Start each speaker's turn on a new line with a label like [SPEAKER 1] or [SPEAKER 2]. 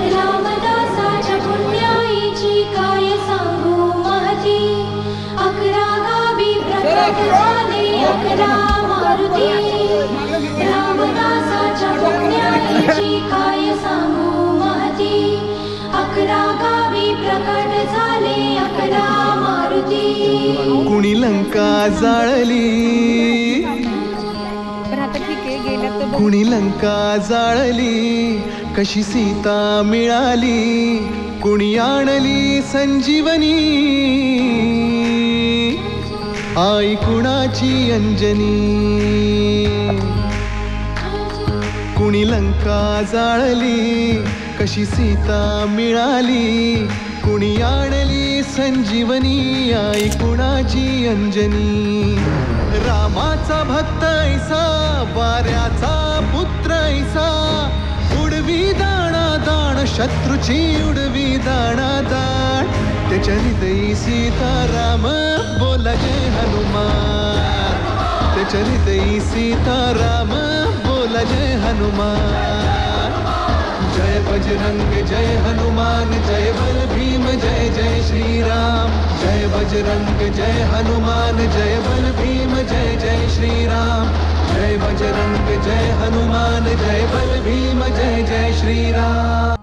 [SPEAKER 1] रामदासाच्या पुण्याईची काय सांगू महती, 11 गावी प्रकट झाले 11 मारुती. रामदासाच्या पुण्याईची काय सांगू महती, 11 गावी प्रकट झाले 11 मारुती.
[SPEAKER 2] कुणी लंका जाळली, कुणी लंका जाळली, कशी सीता मिळाली, कुणी आणली संजीवनी, आई कुणाची अंजनी. कुणी लंका जाळली, कशी सीता मिळाली, कुणी आणली संजीवनी, आई कुणाची अंजनी. रामाचा भक्त ऐसा, वाऱ्याचा पुत्र ऐसा, उडवी दाणा दाण शत्रूची उडवी दाणा दाण. त्याच्या हृदयी सीताराम बोला जय हनुमान, त्याच्या हृदयी सीताराम बोला जय हनुमान. जय बजरंग जय हनुमान, जय बल भीम जय जय श्रीराम. जय बजरंग जय हनुमान, जय बल भीम जय जय श्रीराम. जय बजरंग जय हनुमान, जय बल भीम जय जय श्रीराम.